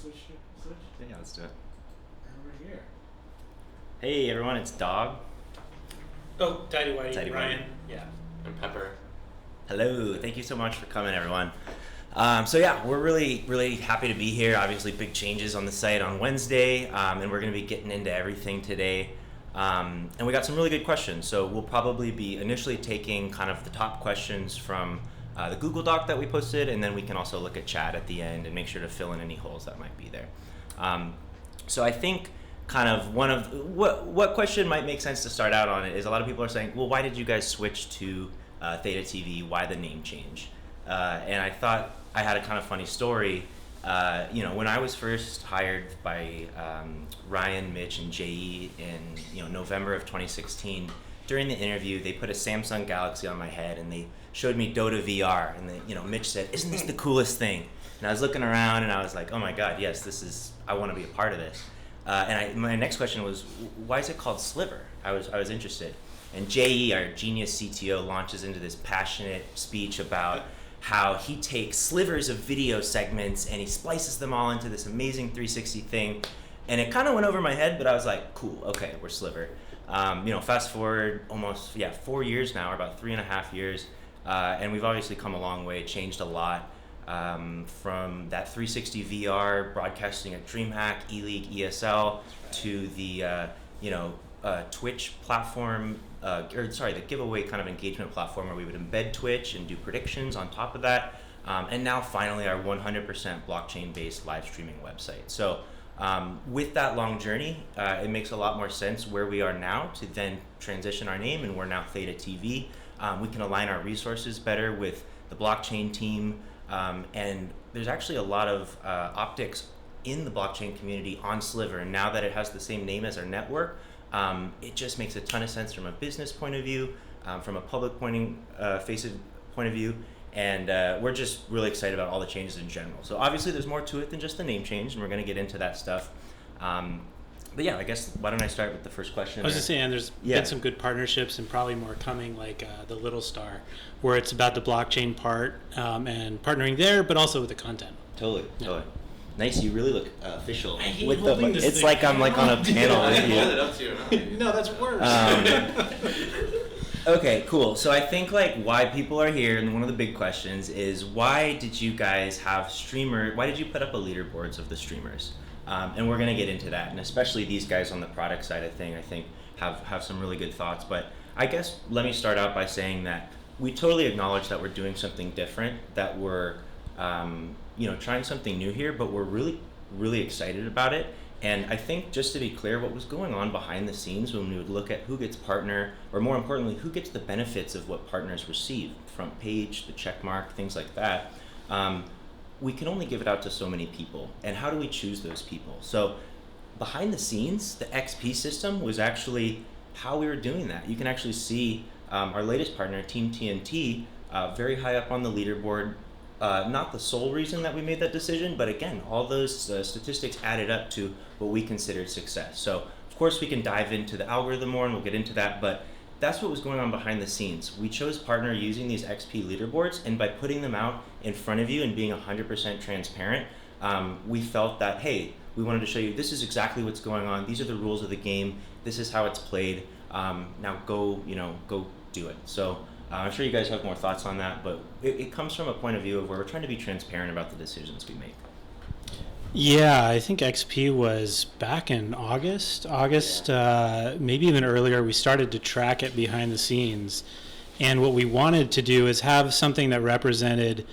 switch? Yeah, let's do it. And we're here. Hey everyone, it's Dog. Oh, Tidy Whitey, Tidy Ryan. Whitey. Yeah. And Pepper. Hello, thank you so much for coming, everyone. So yeah, we're really happy to be here. Obviously, big changes on the site on Wednesday, and we're going to be getting into everything today. And we got some really good questions. So we'll probably be initially taking kind of the top questions from the Google Doc that we posted, and then we can also look at chat at the end and make sure to fill in any holes that might be there. So I think kind of one of what question might make sense to start out on it is a lot of people are saying, well, why did you guys switch to THETA TV? Why the name change? And I thought I had a kind of funny story. When I was first hired by Ryan, Mitch, and JE in November of 2016, during the interview, they put a Samsung Galaxy on my head and they showed me Dota VR, and Mitch said, "Isn't this the coolest thing?" And I was looking around and I was like, "Oh my God, yes, I want to be a part of this." My next question was, why is it called Sliver? I was interested. And JE, our genius CTO, launches into this passionate speech about how he takes slivers of video segments and he splices them all into this amazing 360 thing. And it kind of went over my head, but I was like, cool, okay, we're Sliver. Fast forward almost 4 years now, or about 3.5 years, and we've obviously come a long way, changed a lot. From that 360 VR broadcasting at DreamHack, eLeague, ESL, to the Twitch platform, the giveaway kind of engagement platform where we would embed Twitch and do predictions on top of that, and now finally our 100% blockchain-based live streaming website. So with that long journey, it makes a lot more sense where we are now to then transition our name, and we're now THETA TV. We can align our resources better with the blockchain team. And there's actually a lot of optics in the blockchain community on Sliver, and now that it has the same name as our network, it just makes a ton of sense from a business point of view, from a public face point of view, and we're just really excited about all the changes in general. So obviously there's more to it than just the name change, and we're going to get into that stuff. But yeah, I guess why don't I start with the first question? I was just saying, there's been some good partnerships and probably more coming, like the Little Star, where it's about the blockchain part and partnering there, but also with the content. Totally. Nice, you really look official. I hate holding this It's thing. like I'm like on a panel with you. Hold it up to your mouth. No, that's worse. Okay, cool. So I think like why people are here, and one of the big questions is why did you guys have why did you put up a leaderboards of the streamers? And we're going to get into that, and especially these guys on the product side of thing, I think have some really good thoughts. But I guess let me start out by saying that we totally acknowledge that we're doing something different, that we're trying something new here, but we're really excited about it. And I think, just to be clear, what was going on behind the scenes when we would look at who gets partner, or more importantly, who gets the benefits of what partners receive, front page, the check mark, things like that, we can only give it out to so many people. And how do we choose those people? So behind the scenes, the XP system was actually how we were doing that. You can actually see our latest partner, Team TNT, very high up on the leaderboard. Not the sole reason that we made that decision, but again, all those statistics added up to what we considered success. So of course we can dive into the algorithm more, and we'll get into that, but that's what was going on behind the scenes. We chose partner using these XP leaderboards, and by putting them out in front of you and being 100% transparent, we felt that, hey, we wanted to show you this is exactly what's going on. These are the rules of the game. This is how it's played. Now go do it. So I'm sure you guys have more thoughts on that, but it comes from a point of view of where we're trying to be transparent about the decisions we make. Yeah, I think XP was back in August, maybe even earlier. We started to track it behind the scenes. And what we wanted to do is have something that represented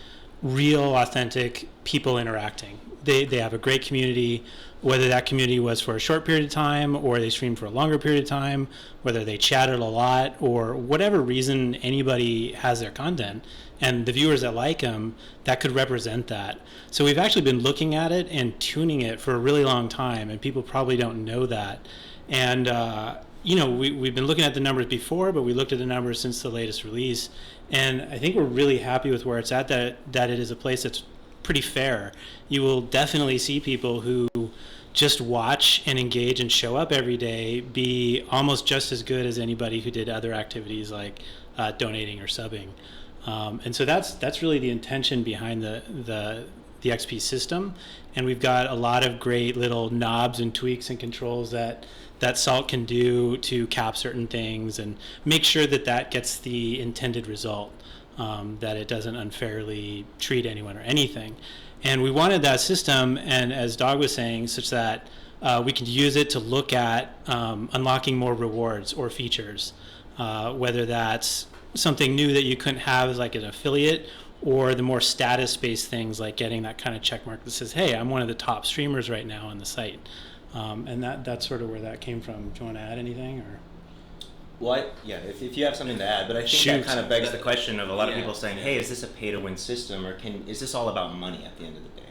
real, authentic people interacting. They have a great community, whether that community was for a short period of time or they streamed for a longer period of time, whether they chatted a lot, or whatever reason anybody has their content, and the viewers that like them, that could represent that. So we've actually been looking at it and tuning it for a really long time, and people probably don't know that. And we've been looking at the numbers before, but we looked at the numbers since the latest release, and I think we're really happy with where it's at, that it is a place that's pretty fair. You will definitely see people who just watch and engage and show up every day be almost just as good as anybody who did other activities like donating or subbing. And so that's really the intention behind the the XP system, and we've got a lot of great little knobs and tweaks and controls that Salt can do to cap certain things and make sure that gets the intended result, that it doesn't unfairly treat anyone or anything. And we wanted that system, and as Dog was saying, such that we could use it to look at unlocking more rewards or features, whether that's something new that you couldn't have as like an affiliate, or the more status-based things like getting that kind of check mark that says, hey, I'm one of the top streamers right now on the site. And that's sort of where that came from. Do you want to add anything? Or? Well, if you have something to add, but I think that kind of begs the question of a lot of people saying, hey, is this a pay-to-win system, or is this all about money at the end of the day?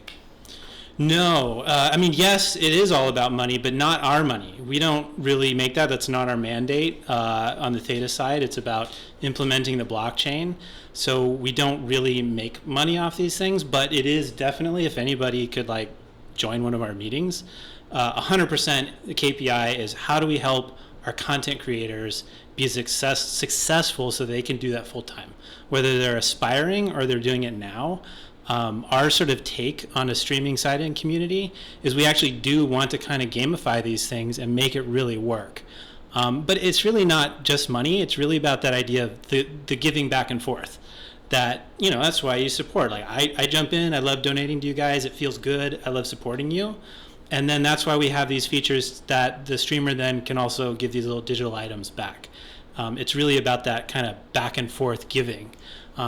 No, I mean, yes, it is all about money, but not our money. We don't really make that. That's not our mandate on the THETA side. It's about implementing the blockchain. So we don't really make money off these things, but it is definitely, if anybody could like join one of our meetings, 100% the KPI is how do we help our content creators be successful so they can do that full time, whether they're aspiring or they're doing it now. Our sort of take on a streaming side and community is we actually do want to kind of gamify these things and make it really work. But it's really not just money. It's really about that idea of the giving back and forth. That, that's why you support. Like I jump in, I love donating to you guys. It feels good. I love supporting you. And then that's why we have these features that the streamer then can also give these little digital items back. It's really about that kind of back and forth giving.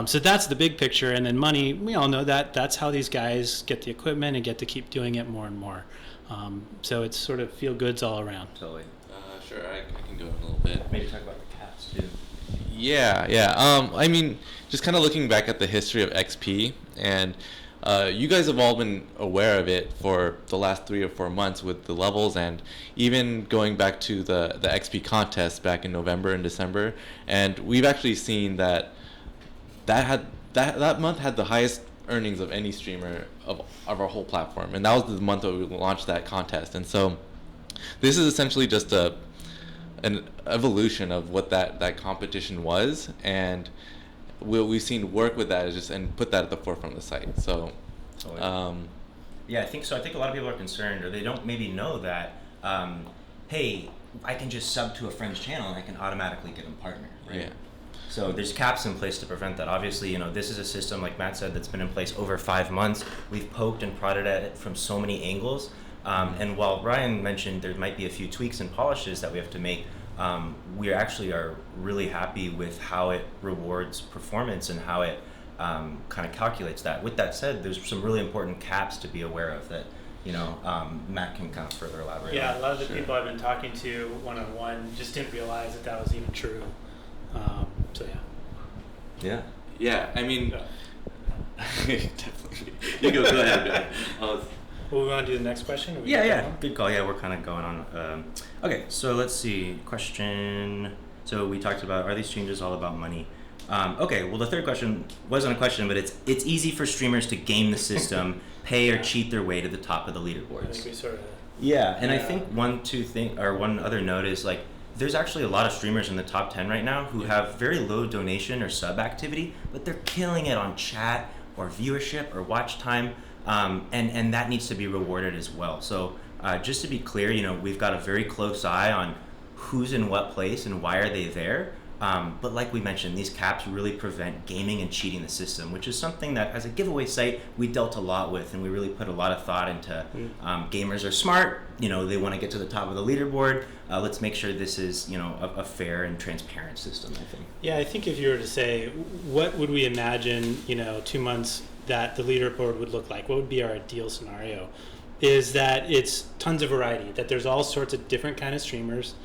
So that's the big picture. And then money, we all know that that's how these guys get the equipment and get to keep doing it more and more. So it's sort of feel goods all around. Totally. Sure, I can go in a little bit. Maybe talk about the caps too. Yeah. I mean, just kind of looking back at the history of XP, and you guys have all been aware of it for the last 3 or 4 months with the levels, and even going back to the XP contest back in November and December, and we've actually seen that month had the highest earnings of any streamer of our whole platform, and that was the month that we launched that contest. And so this is essentially just an evolution of what that competition was, and what we've seen work with that is just and put that at the forefront of the site. So yeah, I think so. I think a lot of people are concerned, or they don't maybe know that hey, I can just sub to a friend's channel and I can automatically get them partner, right? Yeah. So there's caps in place to prevent that. Obviously, this is a system, like Matt said, that's been in place over 5 months. We've poked and prodded at it from so many angles. And while Ryan mentioned there might be a few tweaks and polishes that we have to make, we actually are really happy with how it rewards performance and how it kind of calculates that. With that said, there's some really important caps to be aware of that, Matt can kind of further elaborate on. Yeah, a lot of the people I've been talking to one-on-one just didn't realize that was even true. So yeah. Yeah, I mean, definitely. You go ahead. Well, we want to do the next question? Yeah. Good call. Yeah, we're kind of going on. Okay, so let's see. Question. So we talked about, are these changes all about money? Okay, well, the third question wasn't a question, but it's easy for streamers to game the system, pay or cheat their way to the top of the leaderboards. I think we sort of... Yeah, and I think one other note is like, there's actually a lot of streamers in the top 10 right now who have very low donation or sub activity, but they're killing it on chat or viewership or watch time, and that needs to be rewarded as well. So just to be clear, we've got a very close eye on who's in what place and why are they there. But like we mentioned, these caps really prevent gaming and cheating the system, which is something that as a giveaway site, we dealt a lot with, and we really put a lot of thought into gamers are smart, they want to get to the top of the leaderboard. Let's make sure this is, a fair and transparent system, I think. Yeah, I think if you were to say, what would we imagine, 2 months that the leaderboard would look like? What would be our ideal scenario? Is that it's tons of variety, that there's all sorts of different kind of streamers.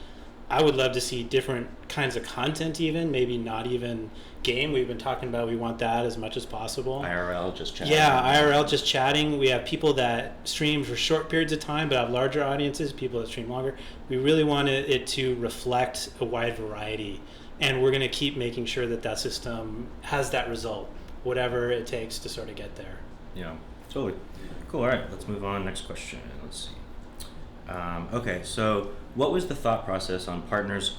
I would love to see different kinds of content even, maybe not even game. We've been talking about we want that as much as possible. IRL, just chatting. Yeah, IRL, just chatting. We have people that stream for short periods of time but have larger audiences, people that stream longer. We really want it to reflect a wide variety, and we're going to keep making sure that system has that result, whatever it takes to sort of get there. Yeah, totally. Cool, all right, let's move on. Next question, let's see. Okay, so what was the thought process on partners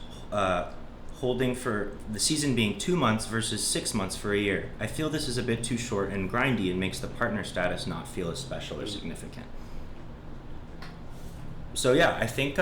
holding for the season being 2 months versus 6 months for a year. I feel this is a bit too short and grindy and makes the partner status not feel as special or significant. So yeah, I think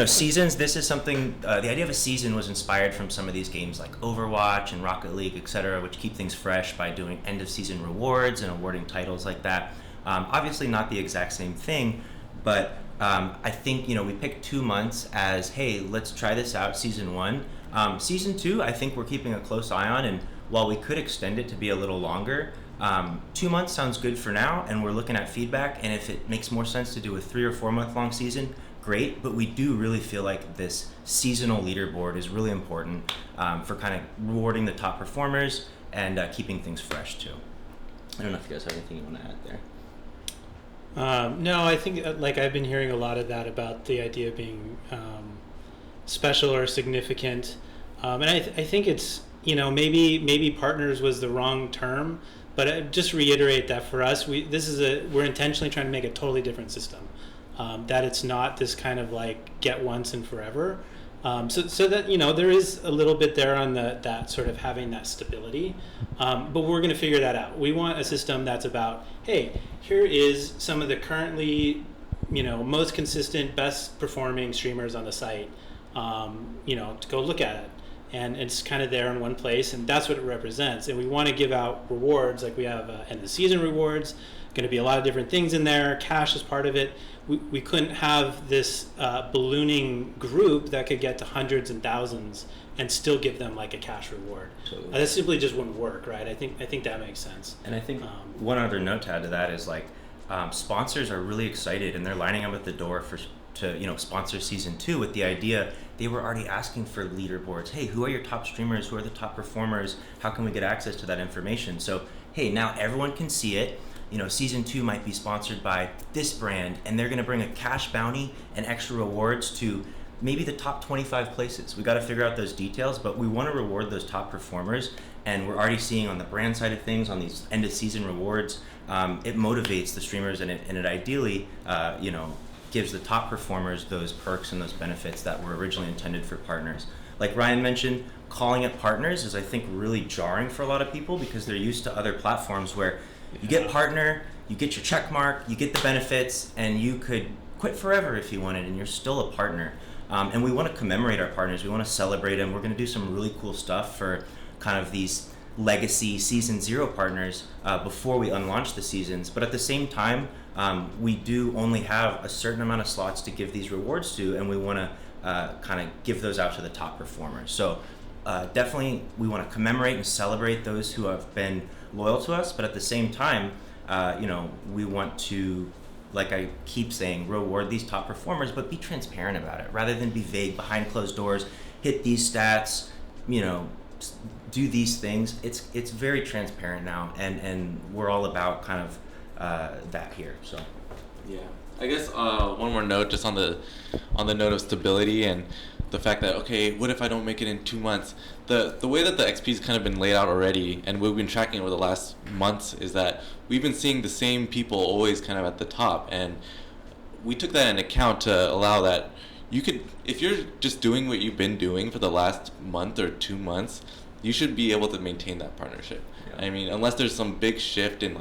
seasons. This is something. The idea of a season was inspired from some of these games like Overwatch and Rocket League, etc., which keep things fresh by doing end of season rewards and awarding titles like that. Obviously, not the exact same thing, but I think we picked 2 months as, hey, let's try this out, season 1. Season 2, I think we're keeping a close eye on, and while we could extend it to be a little longer. 2 months sounds good for now, and we're looking at feedback, and if it makes more sense to do a 3 or 4 month long season, great, but we do really feel like this seasonal leaderboard is really important for kind of rewarding the top performers and keeping things fresh too. I don't know if you guys have anything you want to add there. No, I think I've been hearing a lot of that about the idea of being special or significant, and I think it's maybe partners was the wrong term. But just reiterate that for us, we're intentionally trying to make a totally different system. That it's not this kind of like get once and forever. So that there is a little bit there on that sort of having that stability. But we're going to figure that out. We want a system that's about, hey, here is some of the currently most consistent, best performing streamers on the site. To go look at it. And it's kind of there in one place, and that's what it represents. And we want to give out rewards, like we have end of season rewards. Going to be a lot of different things in there. Cash is part of it. We couldn't have this ballooning group that could get to hundreds and thousands and still give them like a cash reward. Totally. That simply just wouldn't work, right? I think that makes sense. And I think one other note to add to that is sponsors are really excited, and they're lining up at the door to sponsor season 2 with the idea. They were already asking for leaderboards. Hey, who are your top streamers? Who are the top performers? How can we get access to that information? So, hey, now everyone can see it. Season 2 might be sponsored by this brand, and they're going to bring a cash bounty and extra rewards to maybe the top 25 places. We got to figure out those details, but we want to reward those top performers, and we're already seeing on the brand side of things, on these end of season rewards, it motivates the streamers, and it ideally, gives the top performers those perks and those benefits that were originally intended for partners. Like Ryan mentioned, calling it partners is, I think, really jarring for a lot of people because they're used to other platforms where you get partner, you get your check mark, you get the benefits, and you could quit forever if you wanted, and you're still a partner. And we want to commemorate our partners. We want to celebrate them. We're going to do some really cool stuff for kind of these legacy season 0 partners before we unlaunch the seasons. But at the same time, we do only have a certain amount of slots to give these rewards to, and we want to kind of give those out to the top performers. So definitely we want to commemorate and celebrate those who have been loyal to us, but at the same time, we want to, like I keep saying, reward these top performers, but be transparent about it rather than be vague behind closed doors. Hit these stats, do these things. It's very transparent now, and we're all about kind of that here. So yeah, I guess one more note just on the note of stability and the fact that, okay, what if I don't make it in 2 months? The way that the XP's kind of been laid out already, and we've been tracking over the last months, is that we've been seeing the same people always kind of at the top, and we took that into account to allow that you could, if you're just doing what you've been doing for the last month or 2 months, you should be able to maintain that partnership. Yeah. I mean, unless there's some big shift in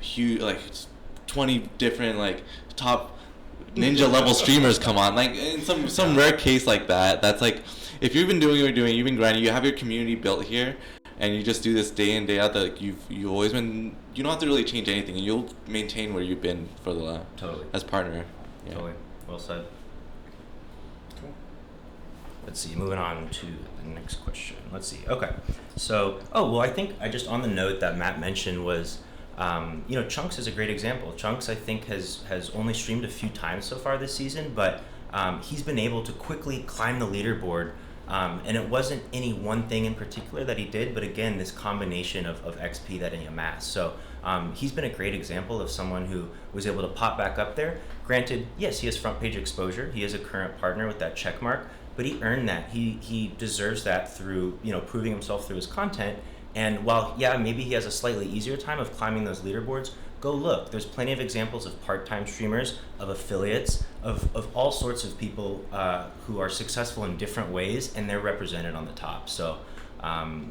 huge 20 different top ninja level streamers come on, in some rare case like that, that's if you've been doing what you're doing, you've been grinding, you have your community built here, and you just do this day in day out, that you've always been, you don't have to really change anything, and you'll maintain where you've been for the totally as partner. Yeah. Totally well said. Cool. Let's see, moving on to the next question. Let's see. Okay, so I think I just, on the note that Matt mentioned, was Chunks is a great example. Chunks, I think, has only streamed a few times so far this season, but he's been able to quickly climb the leaderboard, and it wasn't any one thing in particular that he did, but again, this combination of XP that he amassed. So he's been a great example of someone who was able to pop back up there. Granted, yes, he has front page exposure. He is a current partner with that check mark, but he earned that. He deserves that through proving himself through his content. And while, maybe he has a slightly easier time of climbing those leaderboards, go look. There's plenty of examples of part-time streamers, of affiliates, of all sorts of people who are successful in different ways, and they're represented on the top. So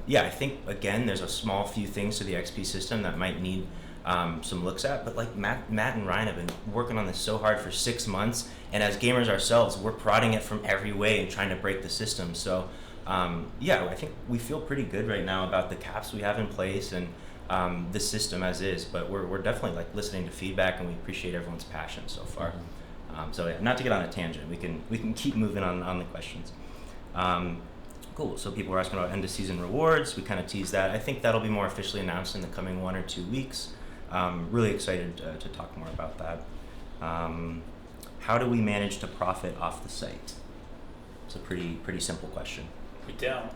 yeah, I think, again, there's a small few things to the XP system that might need some looks at, but like Matt and Ryan have been working on this so hard for 6 months, and as gamers ourselves, we're prodding it from every way and trying to break the system. So yeah, I think we feel pretty good right now about the caps we have in place and the system as is, but we're definitely like listening to feedback, and we appreciate everyone's passion so far. So yeah, not to get on a tangent, we can keep moving on the questions. Cool. So people were asking about end of season rewards. We kind of teased that. I think that'll be more officially announced in the coming 1 or 2 weeks. Really excited to talk more about that. How do we manage to profit off the site? It's a pretty simple question. We don't.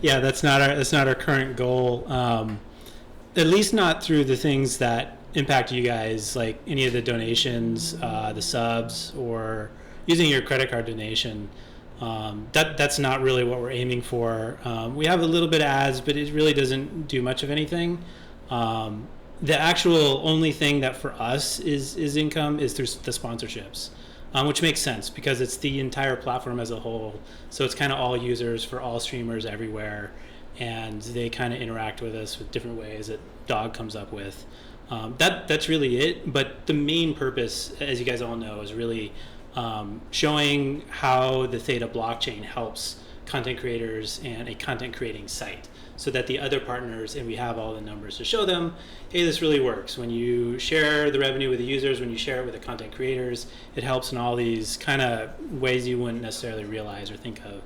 Yeah, that's not our current goal. At least not through the things that impact you guys, like any of the donations, the subs, or using your credit card donation. That's not really what we're aiming for. We have a little bit of ads, but it really doesn't do much of anything. The actual only thing that for us is income is through the sponsorships, which makes sense because it's the entire platform as a whole. So it's kind of all users for all streamers everywhere, and they kind of interact with us with different ways that Dog comes up with. That's really it. But the main purpose, as you guys all know, is really showing how the THETA blockchain helps content creators and a content creating site, so that the other partners, and we have all the numbers to show them, hey, this really works. When you share the revenue with the users, when you share it with the content creators, it helps in all these kind of ways you wouldn't necessarily realize or think of.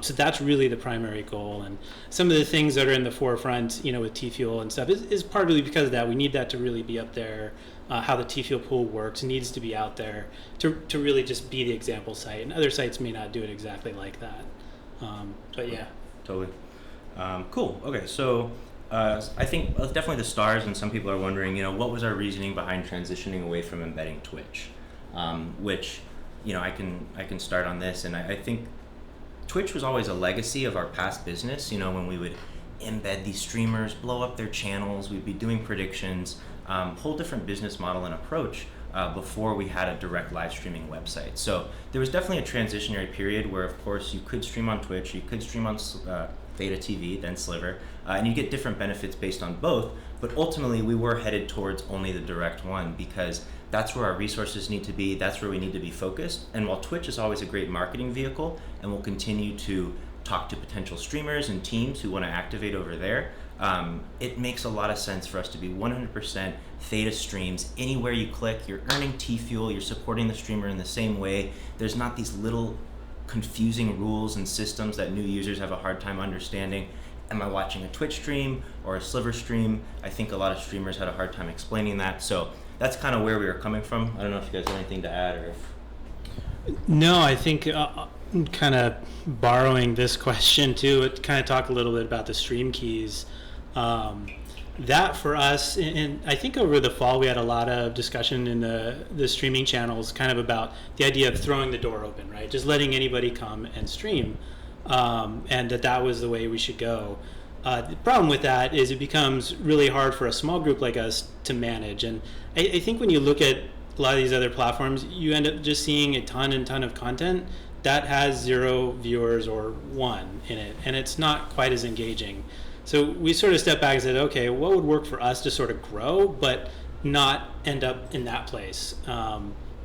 So that's really the primary goal. And some of the things that are in the forefront, with T-Fuel and stuff, is partly because of that. We need that to really be up there. How the T-Fuel pool works needs to be out there to really just be the example site. And other sites may not do it exactly like that. But yeah. Totally. Cool. Okay, so I think definitely the stars, and some people are wondering, what was our reasoning behind transitioning away from embedding Twitch? Which, I can start on this, and I think Twitch was always a legacy of our past business. When we would embed these streamers, blow up their channels, we'd be doing predictions, whole different business model and approach before we had a direct live streaming website. So there was definitely a transitionary period where, of course, you could stream on Twitch, you could stream on THETA TV, then Sliver, and you get different benefits based on both, but ultimately we were headed towards only the direct one because that's where our resources need to be, that's where we need to be focused. And while Twitch is always a great marketing vehicle, and we'll continue to talk to potential streamers and teams who want to activate over there, it makes a lot of sense for us to be 100% THETA streams. Anywhere you click, you're earning T-Fuel, you're supporting the streamer in the same way. There's not these little confusing rules and systems that new users have a hard time understanding. Am I watching a Twitch stream or a Sliver stream? I think a lot of streamers had a hard time explaining that. So that's kind of where we were coming from. I don't know if you guys have anything to add or if... No, I think kind of borrowing this question too, kind of talk a little bit about the stream keys. That for us, and I think over the fall we had a lot of discussion in the streaming channels kind of about the idea of throwing the door open, right? Just letting anybody come and stream, and that was the way we should go. The problem with that is it becomes really hard for a small group like us to manage. And I think when you look at a lot of these other platforms, you end up just seeing a ton of content that has 0 viewers or 1 in it, and it's not quite as engaging. So we sort of stepped back and said, okay, what would work for us to sort of grow, but not end up in that place?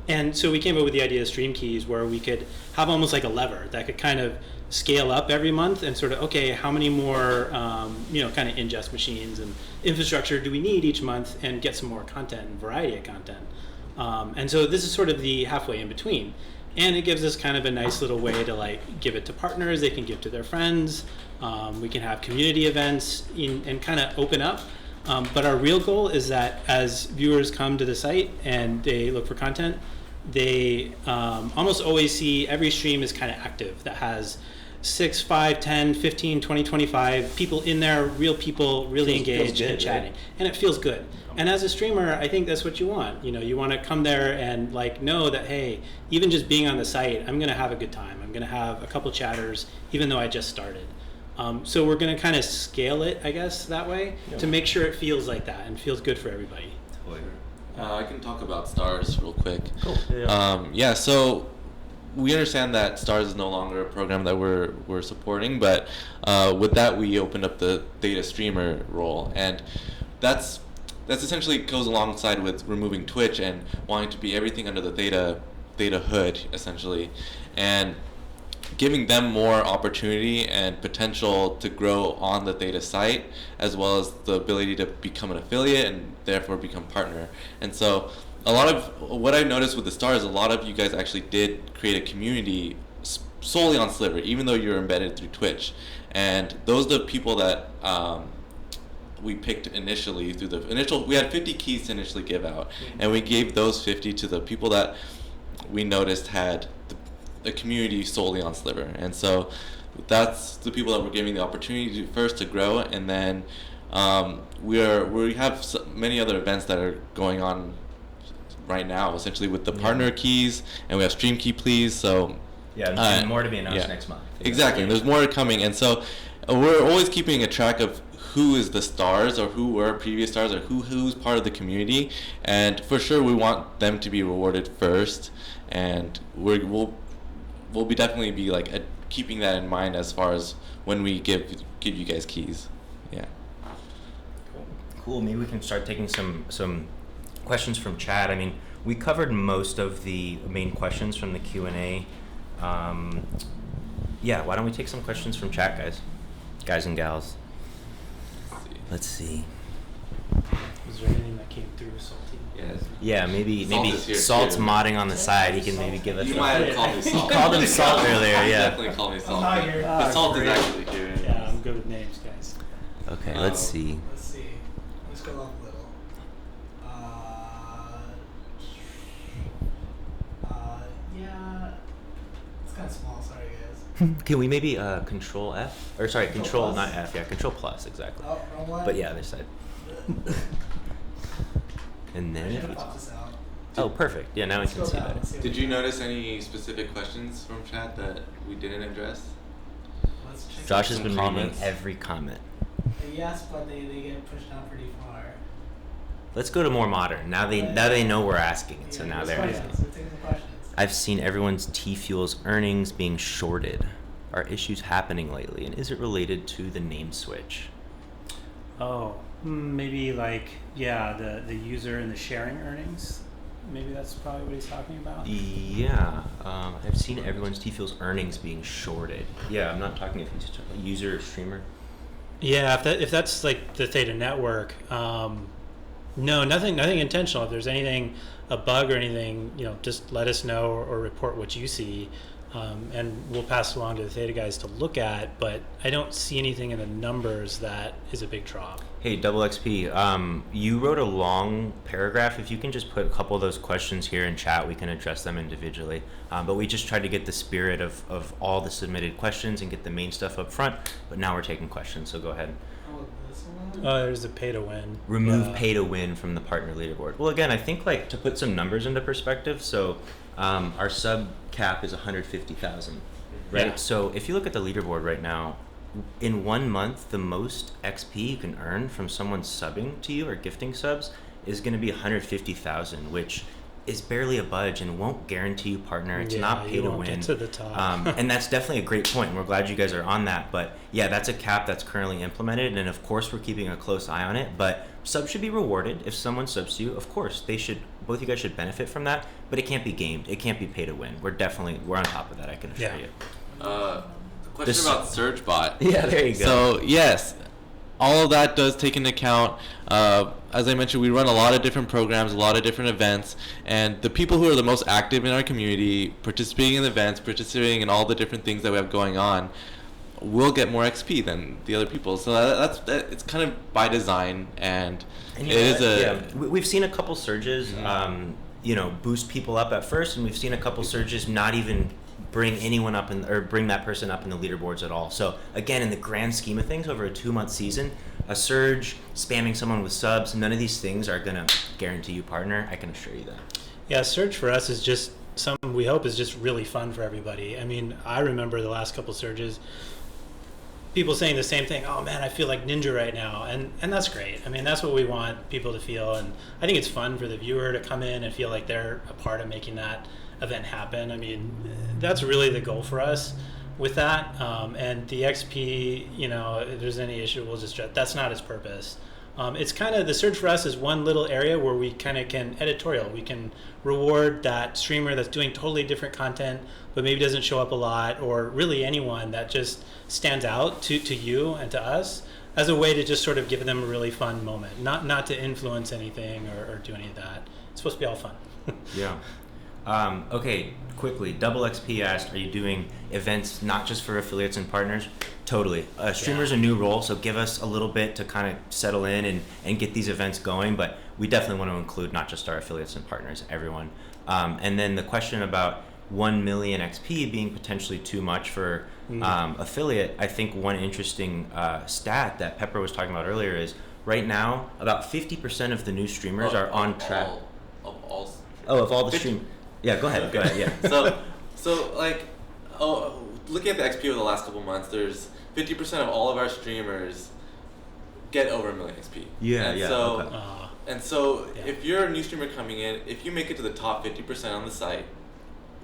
And so we came up with the idea of stream keys, where we could have almost like a lever that could kind of scale up every month and sort of, okay, how many more, kind of ingest machines and infrastructure do we need each month, and get some more content and variety of content. And so this is sort of the halfway in between. And it gives us kind of a nice little way to like give it to partners, they can give to their friends, we can have community events and kind of open up. But our real goal is that as viewers come to the site and they look for content, they almost always see every stream is kind of active, that has 6, 5, 10, 15, 20, 25 people in there, real people, really engaged and chatting. Right? And it feels good. And as a streamer, I think that's what you want. You want to come there and like know that, hey, even just being on the site, I'm going to have a good time. I'm going to have a couple chatters, even though I just started. So we're going to kind of scale it, I guess, that way to make sure it feels like that and feels good for everybody. I can talk about stars real quick. Cool. Yeah. So we understand that stars is no longer a program that we're supporting, but with that we opened up the THETA streamer role, and that's essentially goes alongside with removing Twitch and wanting to be everything under the THETA hood essentially, and giving them more opportunity and potential to grow on the THETA site, as well as the ability to become an affiliate and therefore become partner. And so a lot of what I noticed with the stars, a lot of you guys actually did create a community solely on Sliver, even though you're embedded through Twitch. And those are the people that we picked initially through the initial, we had 50 keys to initially give out, and we gave those 50 to the people that we noticed had a community solely on Sliver. And so that's the people that we're giving the opportunity to first to grow, and then we have many other events that are going on right now, essentially with the partner keys, and we have stream key please. So and more to be announced next month. Exactly, there's more coming, and so we're always keeping a track of who is the stars, or who were previous stars, or who's part of the community, and for sure we want them to be rewarded first, and we'll be definitely be like keeping that in mind as far as when we give you guys keys. Yeah. Cool. Maybe we can start taking some questions from chat. I mean, we covered most of the main questions from the Q&A. Yeah, why don't we take some questions from chat, guys and gals? Let's see. Was there anything that came through salty? Yes. Yeah, maybe Salt's Salt's modding on the side. He can maybe give us. You might have called me Salt. You called him Salt earlier, yeah. Definitely called me Salt. I'm not here. But Salt is actually here. Yeah, I'm good with names, guys. Okay, let's see. Let's see. Let's go up a little. Yeah. It's kind of small. Sorry, guys. Can we maybe Control F? Or sorry, Control, plus? not F. Yeah, Control plus, exactly. Oh, wrong one. But yeah, this side. And then I if should we, have popped this out. oh, perfect. Yeah, now we Let's can go see down. better. Let's see what Did we you got. notice any specific questions from chat that we didn't address? Let's check Josh it has Some been comments. reading every comment. Yes, but they get pushed down pretty far. Let's go to more modern. Now they know we're asking, and so now they're asking. Questions. We're taking the questions. I've seen everyone's T-Fuel's earnings being shorted. Are issues happening lately, and is it related to the name switch? Oh, maybe like, yeah, the user and the sharing earnings. Maybe that's probably what he's talking about. Yeah, I've seen everyone's T-Fuel's earnings being shorted. Yeah, I'm not talking if he's a user or streamer. Yeah, if that's like the Theta network, no, nothing intentional. If there's anything, a bug or anything, just let us know or report what you see, and we'll pass it along to the Theta guys to look at. But I don't see anything in the numbers that is a big drop. Hey, Double XP, you wrote a long paragraph. If you can just put a couple of those questions here in chat, we can address them individually. But we just tried to get the spirit of all the submitted questions and get the main stuff up front. But now we're taking questions, so go ahead. Oh, this one? There's the pay to win. Remove pay to win from the partner leaderboard. Well, again, I think like to put some numbers into perspective. So our sub cap is 150,000, right? Yeah. So if you look at the leaderboard right now, in 1 month, the most XP you can earn from someone subbing to you or gifting subs is going to be 150,000, which is barely a budge and won't guarantee you partner. It's not pay you to won't win. get to the top. And that's definitely a great point, and we're glad you guys are on that. But yeah, that's a cap that's currently implemented, and of course we're keeping a close eye on it. But subs should be rewarded if someone subs to you. Of course, they should. Both you guys should benefit from that. But it can't be gamed. It can't be pay to win. We're on top of that. I can assure you. Question about SurgeBot. Yeah, there you go. So yes, all of that does take into account. As I mentioned, we run a lot of different programs, a lot of different events, and the people who are the most active in our community, participating in events, participating in all the different things that we have going on, will get more XP than the other people. So it's kind of by design, and And it is we've seen a couple surges, boost people up at first, and we've seen a couple surges not even bring anyone up or bring that person up in the leaderboards at all. So again, in the grand scheme of things, over a 2-month season, a surge, spamming someone with subs, none of these things are gonna guarantee you partner. I can assure you that. Yeah, Surge for us is just something we hope is just really fun for everybody. I mean, I remember the last couple surges, people saying the same thing. Oh man, I feel like ninja right now, and that's great. I mean, that's what we want people to feel, and I think it's fun for the viewer to come in and feel like they're a part of making that event happen. I mean, that's really the goal for us with that. And the XP, if there's any issue, we'll just that's not its purpose. It's kind of, the surge for us is one little area where we kind of can editorial. We can reward that streamer that's doing totally different content, but maybe doesn't show up a lot, or really anyone that just stands out to you and to us, as a way to just sort of give them a really fun moment. Not to influence anything or do any of that. It's supposed to be all fun. Yeah. Okay, quickly, Double XP asked, are you doing events not just for affiliates and partners? Totally. Streamer's a new role, so give us a little bit to kind of settle in and get these events going, but we definitely want to include not just our affiliates and partners, everyone. And then the question about 1 million XP being potentially too much for affiliate, I think one interesting stat that Pepper was talking about earlier is right now, about 50% of the new streamers are on track. Of all the stream. Yeah, go ahead, yeah. So looking at the XP over the last couple months, there's 50% of all of our streamers get over 1 million XP. And so if you're a new streamer coming in, if you make it to the top 50% on the site,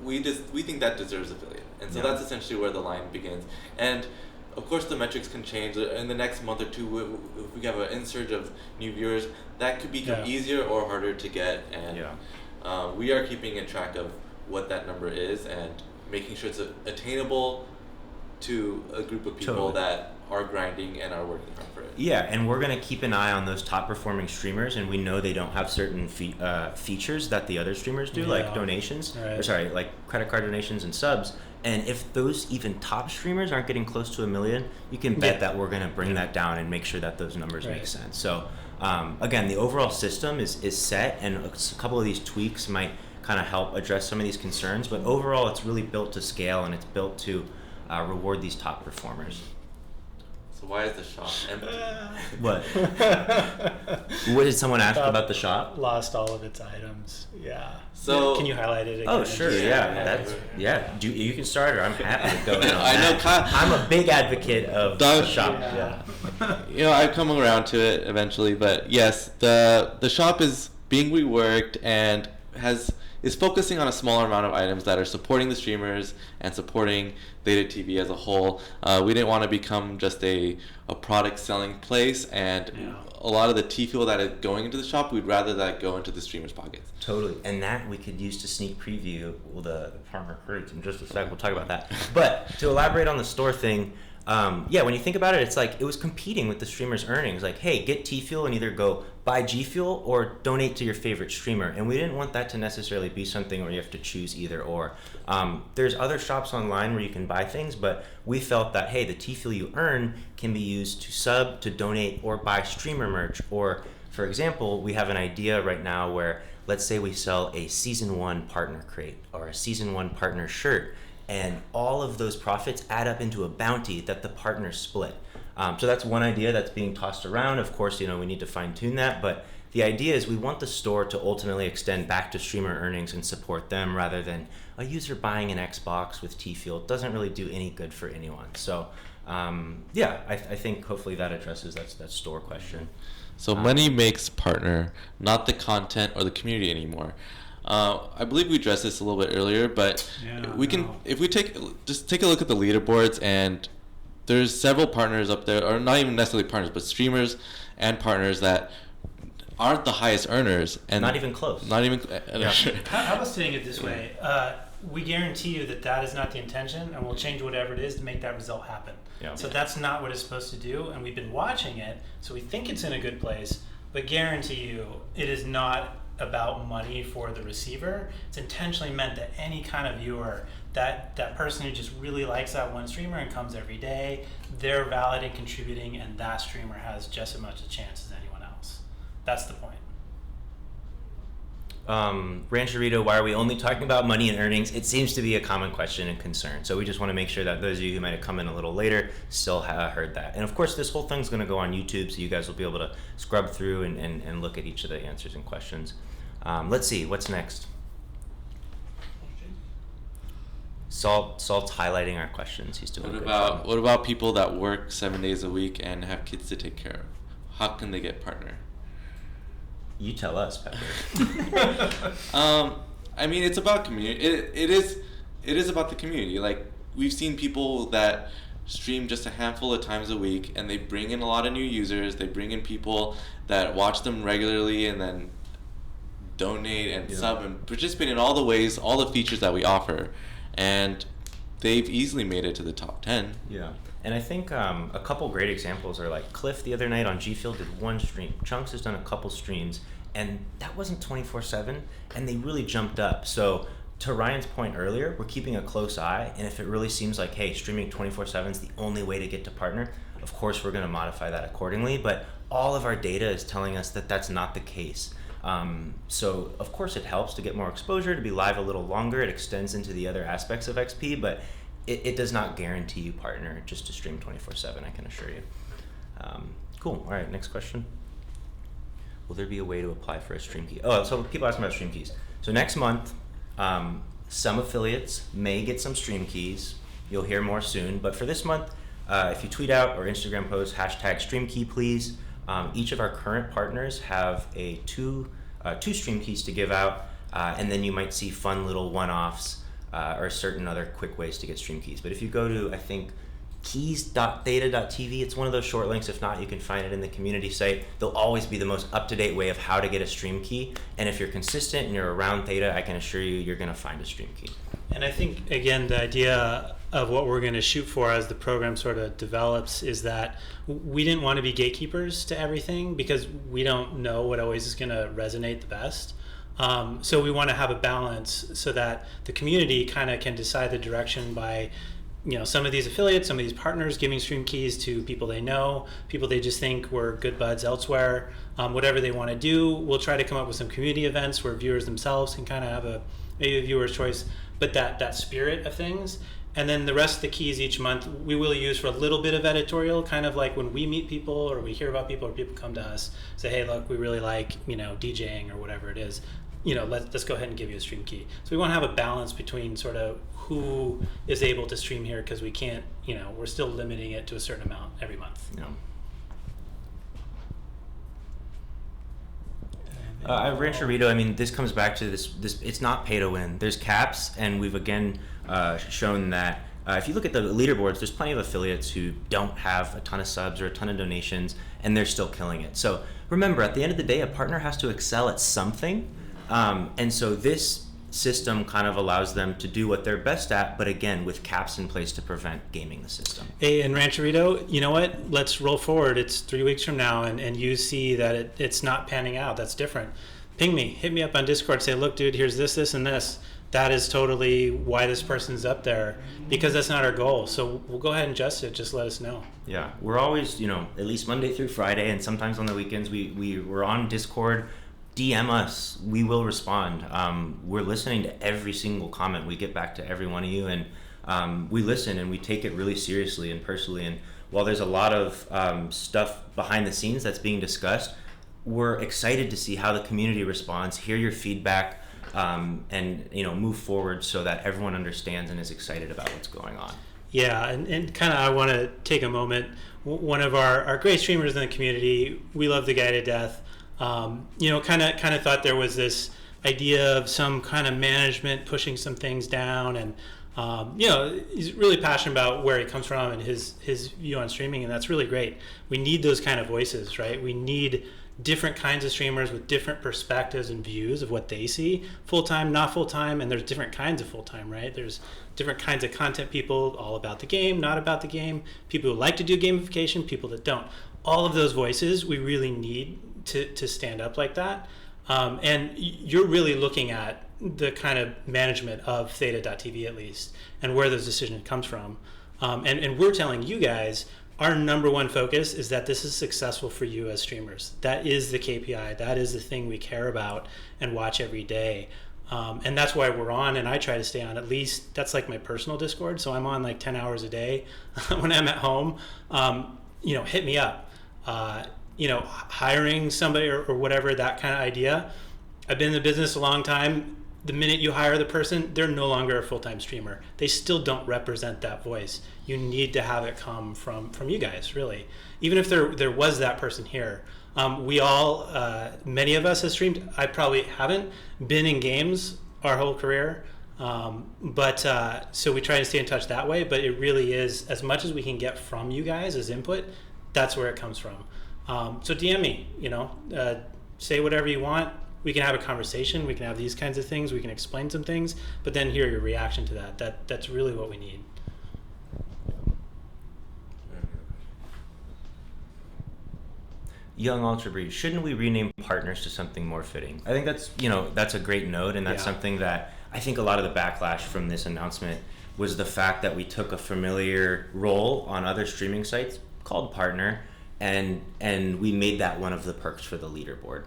we think that deserves affiliate. And so that's essentially where the line begins. And of course the metrics can change. In the next month or two, if we have an insurge of new viewers, that could become easier or harder to get. And we are keeping a track of what that number is and making sure it's attainable to a group of people that are grinding and are working hard for it. Yeah, and we're going to keep an eye on those top performing streamers, and we know they don't have certain features that the other streamers do, like donations, like credit card donations and subs. And if those even top streamers aren't getting close to 1 million, you can bet that we're going to bring that down and make sure that those numbers make sense. So again, the overall system is set, and a couple of these tweaks might kind of help address some of these concerns, but overall it's really built to scale, and it's built to reward these top performers. So why is the shop empty? What? What did someone ask about the shop? Lost all of its items. Yeah. So can you highlight it again? Oh sure, you can start, or I'm happy to go in on I know. I'm a big advocate of the shop. I've come around to it eventually, but yes, the shop is being reworked and is focusing on a smaller amount of items that are supporting the streamers and supporting THETA TV as a whole. We didn't want to become just a product selling place, and a lot of the T-fuel that is going into the shop, we'd rather that go into the streamers' pockets. Totally, and that we could use to sneak preview the partner crates in just a sec. We'll talk about that. But to elaborate on the store thing, when you think about it, it's like it was competing with the streamer's earnings. Like, hey, get T-Fuel and either go buy G-Fuel or donate to your favorite streamer. And we didn't want that to necessarily be something where you have to choose either or. There's other shops online where you can buy things, but we felt that, hey, the T-Fuel you earn can be used to sub, to donate, or buy streamer merch. Or, for example, we have an idea right now where, let's say we sell a Season 1 partner crate or a Season 1 partner shirt, and all of those profits add up into a bounty that the partners split. So that's one idea that's being tossed around. Of course, we need to fine tune that, but the idea is we want the store to ultimately extend back to streamer earnings and support them rather than a user buying an Xbox with T-Fuel. It doesn't really do any good for anyone. So I think hopefully that addresses that store question. So money makes partner, not the content or the community anymore. I believe we addressed this a little bit earlier, but if we take a look at the leaderboards, and there's several partners up there, or not even necessarily partners, but streamers and partners that aren't the highest earners, and not even close. How about saying it this way? We guarantee you that is not the intention, and we'll change whatever it is to make that result happen. Yeah. So that's not what it's supposed to do, and we've been watching it, so we think it's in a good place, but guarantee you it is not about money for the receiver. It's intentionally meant that any kind of viewer, that person who just really likes that one streamer and comes every day, they're valid and contributing, and that streamer has just as much a chance as anyone else. That's the point. Rancherito, why are we only talking about money and earnings? It seems to be a common question and concern. So we just want to make sure that those of you who might have come in a little later still heard that. And of course, this whole thing's going to go on YouTube, so you guys will be able to scrub through and look at each of the answers and questions. Let's see, what's next? Salt's highlighting our questions. He's doing a good job. What about people that work 7 days a week and have kids to take care of? How can they get partner? You tell us, Pepper. I mean, it's about community. It is about the community. Like, we've seen people that stream just a handful of times a week, and they bring in a lot of new users. They bring in people that watch them regularly and then donate and sub and participate in all the ways, all the features that we offer. And they've easily made it to the top 10. Yeah. And I think a couple great examples are like Cliff the other night on G Field did one stream. Chunks has done a couple streams, and that wasn't 24/7, and they really jumped up. So to Ryan's point earlier, we're keeping a close eye, and if it really seems like, hey, streaming 24/7 is the only way to get to partner, of course we're going to modify that accordingly, but all of our data is telling us that that's not the case. So of course it helps to get more exposure, to be live a little longer. It extends into the other aspects of XP, but it does not guarantee you partner just to stream 24/7, I can assure you. Cool. All right, next question. Will there be a way to apply for a stream key? Oh, so people asking about stream keys. So next month, some affiliates may get some stream keys. You'll hear more soon. But for this month, if you tweet out or Instagram post hashtag stream key, please. Each of our current partners have two stream keys to give out, and then you might see fun little one-offs or certain other quick ways to get stream keys. But if you go to, I think, keys.theta.tv, it's one of those short links. If not, you can find it in the community site. They'll always be the most up-to-date way of how to get a stream key. And if you're consistent and you're around Theta, I can assure you, you're going to find a stream key. And I think, again, the idea of what we're going to shoot for as the program sort of develops is that we didn't want to be gatekeepers to everything because we don't know what always is going to resonate the best. So we want to have a balance so that the community kind of can decide the direction by, some of these affiliates, some of these partners giving stream keys to people they know, people they just think were good buds elsewhere. Whatever they want to do, we'll try to come up with some community events where viewers themselves can kind of have maybe a viewer's choice, but that spirit of things. And then the rest of the keys each month we will use for a little bit of editorial, kind of like when we meet people or we hear about people or people come to us, say, hey, look, we really like, DJing or whatever it is. Let's go ahead and give you a stream key. So we want to have a balance between sort of who is able to stream here, because we can't, we're still limiting it to a certain amount every month. Rancherito, I mean, this comes back to this. It's not pay to win. There's caps, and we've again shown that if you look at the leaderboards, there's plenty of affiliates who don't have a ton of subs or a ton of donations, and they're still killing it. So remember, at the end of the day, a partner has to excel at something, and so this system kind of allows them to do what they're best at, but again, with caps in place to prevent gaming the system. Hey, and Rancherito, you know what? Let's roll forward. It's 3 weeks from now, and you see that it's not panning out. That's different. Ping me. Hit me up on Discord. Say, look, dude, here's this, and this. That is totally why this person's up there, because that's not our goal. So we'll go ahead and adjust it. Just let us know. Yeah, we're always, at least Monday through Friday, and sometimes on the weekends, we're on Discord. DM us. We will respond. We're listening to every single comment. We get back to every one of you, and we listen, and we take it really seriously and personally. And while there's a lot of stuff behind the scenes that's being discussed, we're excited to see how the community responds, hear your feedback, and move forward so that everyone understands and is excited about what's going on. Yeah, and kind of I want to take a moment. One of our great streamers in the community, we love the guy to death. Kind of thought there was this idea of some kind of management pushing some things down, and he's really passionate about where he comes from and his view on streaming, and that's really great. We need those kind of voices, right? We need different kinds of streamers with different perspectives and views of what they see, full-time, not full-time, and there's different kinds of full-time, right? There's different kinds of content people, all about the game, not about the game, people who like to do gamification, people that don't. All of those voices we really need to stand up like that. And you're really looking at the kind of management of THETA.tv at least, and where those decisions comes from. And we're telling you guys, our number one focus is that this is successful for you as streamers. That is the KPI. That is the thing we care about and watch every day. And that's why we're on, and I try to stay on at least, that's like my personal Discord. So I'm on like 10 hours a day when I'm at home. Hit me up. Hiring somebody or whatever, that kind of idea. I've been in the business a long time. the minute you hire the person, they're no longer a full-time streamer. They still don't represent that voice. You need to have it come from you guys, really. Even if there was that person here. We all, many of us have streamed. I probably haven't been in games our whole career. So we try to stay in touch that way, but it really is, as much as we can get from you guys as input, that's where it comes from. So DM me, say whatever you want. We can have a conversation. We can have these kinds of things. We can explain some things, but then hear your reaction to that. That's really what we need. Young Ultra Breeze, shouldn't we rename partners to something more fitting? I think that's a great note, and that's something that I think a lot of the backlash from this announcement was the fact that we took a familiar role on other streaming sites called partner, and we made that one of the perks for the leaderboard.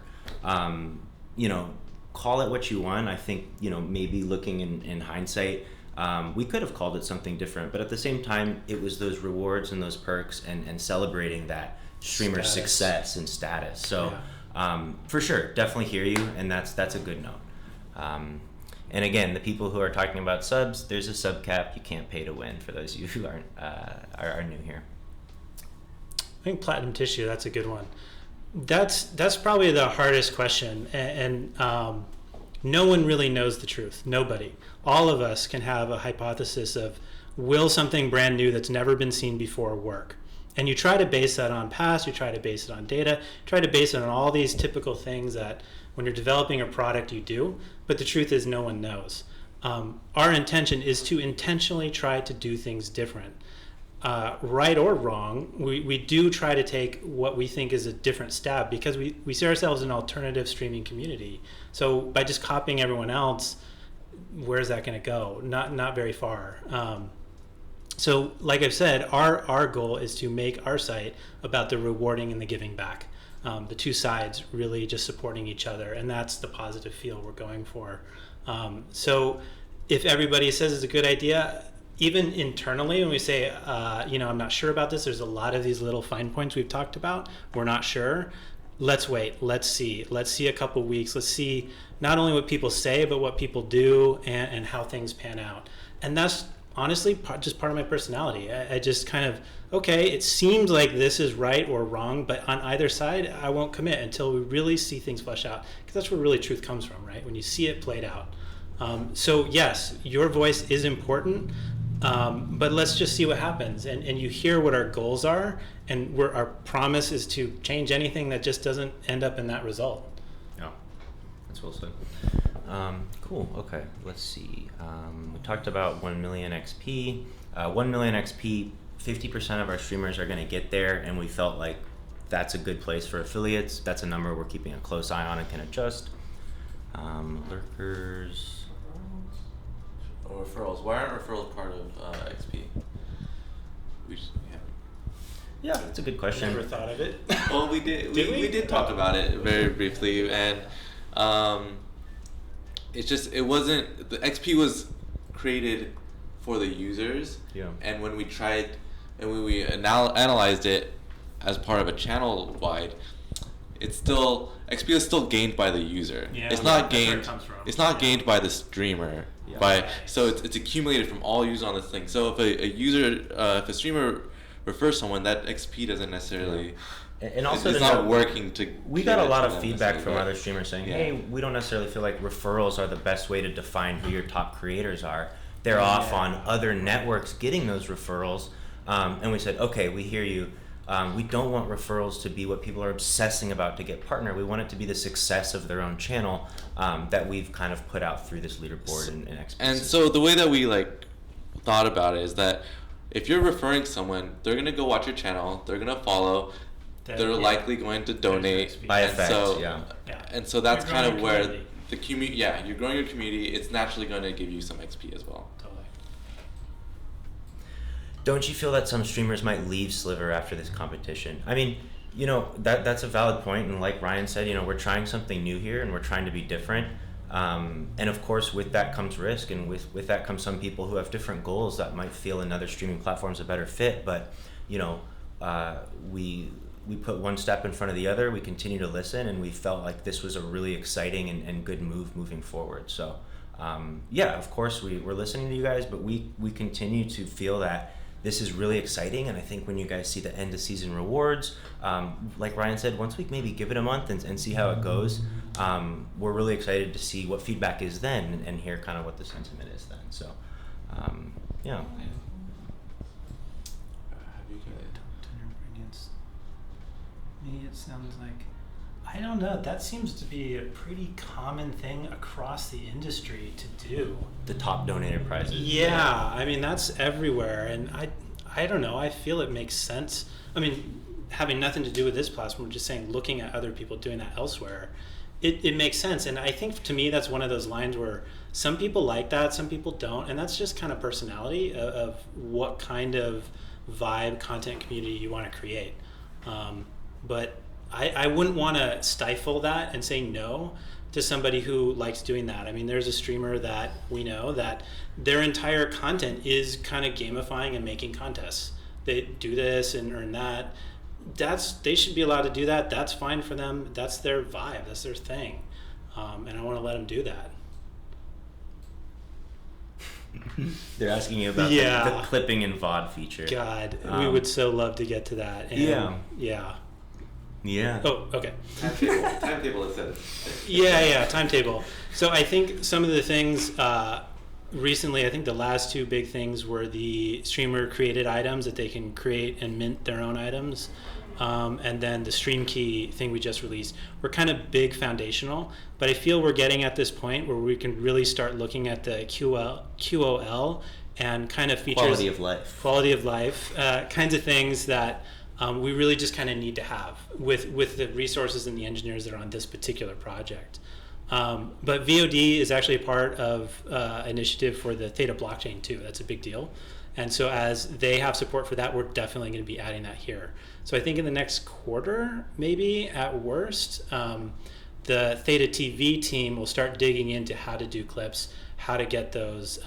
Call it what you want. I think, maybe looking in hindsight, we could have called it something different, but at the same time, it was those rewards and those perks and celebrating that streamer success and status. So for sure, definitely hear you, and that's a good note. And again, the people who are talking about subs, there's a sub cap. You can't pay to win, for those of you who are new here. I think platinum tissue, that's a good one. That's probably the hardest question, and no one really knows the truth. Nobody. All of us can have a hypothesis of, will something brand new that's never been seen before work? And you try to base that on past, you try to base it on data, try to base it on all these typical things that when you're developing a product you do, but the truth is no one knows. Our intention is to intentionally try to do things different. Right or wrong, we do try to take what we think is a different stab, because we see ourselves as an alternative streaming community. So by just copying everyone else, where's that going to go? Not very far. So like I've said, our goal is to make our site about the rewarding and the giving back. The two sides really just supporting each other, and that's the positive feel we're going for. So if everybody says it's a good idea, even internally, when we say, I'm not sure about this, there's a lot of these little fine points we've talked about, we're not sure, let's wait, let's see a couple weeks, let's see not only what people say, but what people do and how things pan out. And that's honestly just part of my personality. I just kind of, okay, it seems like this is right or wrong, but on either side, I won't commit until we really see things flesh out, because that's where really truth comes from, right? When you see it played out. So yes, your voice is important, but let's just see what happens. And you hear what our goals are, and our promise is to change anything that just doesn't end up in that result. Yeah, that's well said. Cool, okay, let's see. We talked about 1 million XP. 1 million XP, 50% of our streamers are gonna get there, and we felt like that's a good place for affiliates. That's a number we're keeping a close eye on and can adjust. Lurkers. Referrals. Why aren't referrals part of XP? Yeah, that's a good question. Never thought of it. Well, we did. We did talk about it very briefly, and it wasn't. The XP was created for the users. Yeah. And when we tried, and when we analyzed it as part of a channel wide, XP is still gained by the user. Yeah, it's not gained. where it comes from. It's not gained by the streamer. Yeah. So it's accumulated from all users on this thing. So if if a streamer refers someone, that XP doesn't necessarily. And also, it's not working to. We got a lot of feedback from right? other streamers saying, "Hey, we don't necessarily feel like referrals are the best way to define who your top creators are. They're off on other networks getting those referrals." And we said, "Okay, we hear you. We don't want referrals to be what people are obsessing about to get partner. We want it to be the success of their own channel that we've kind of put out through this leaderboard and XP. And so the way that we thought about it is that if you're referring someone, they're gonna go watch your channel, they're gonna follow, they're likely going to donate by effect. And so that's kind of where community. the community. Yeah, you're growing your community. It's naturally going to give you some XP as well. Totally. Don't you feel that some streamers might leave Sliver after this competition? I mean, that's a valid point, and like Ryan said, we're trying something new here, and we're trying to be different. And of course, with that comes risk, and with that comes some people who have different goals that might feel another streaming platform's a better fit. But we put one step in front of the other. We continue to listen, and we felt like this was a really exciting and good move moving forward. So yeah, of course we're listening to you guys, but we continue to feel that this is really exciting. And I think when you guys see the end of season rewards, like Ryan said, once we maybe give it a month and see how it goes, we're really excited to see what feedback is then and hear kind of what the sentiment is then. So, yeah. Have you guys me, it sounds like, I don't know, that seems to be a pretty common thing across the industry to do. The top donated prizes. Yeah, I mean, that's everywhere, and I don't know, I feel it makes sense. I mean, having nothing to do with this platform, just saying, looking at other people doing that elsewhere, it makes sense. And I think, to me, that's one of those lines where some people like that, some people don't, and that's just kind of personality of what kind of vibe, content, community you want to create. But I wouldn't want to stifle that and say no to somebody who likes doing that. I mean, there's a streamer that we know that their entire content is kind of gamifying and making contests. They do this and earn that. They should be allowed to do that. That's fine for them. That's their vibe. That's their thing. And I want to let them do that. They're asking you about the clipping and VOD feature. God, we would so love to get to that. And Yeah. Oh, okay. Timetable it says. Yeah, timetable. So I think some of the things recently, I think the last two big things were the streamer created items that they can create and mint their own items. And then the stream key thing we just released were kind of big foundational, but I feel we're getting at this point where we can really start looking at the QOL and kind of features. Quality of life, kinds of things that we really just kind of need to have with the resources and the engineers that are on this particular project. But VOD is actually a part of initiative for the THETA blockchain too. That's a big deal. And so as they have support for that, we're definitely going to be adding that here. So I think in the next quarter, maybe at worst, the THETA TV team will start digging into how to do clips, how to get those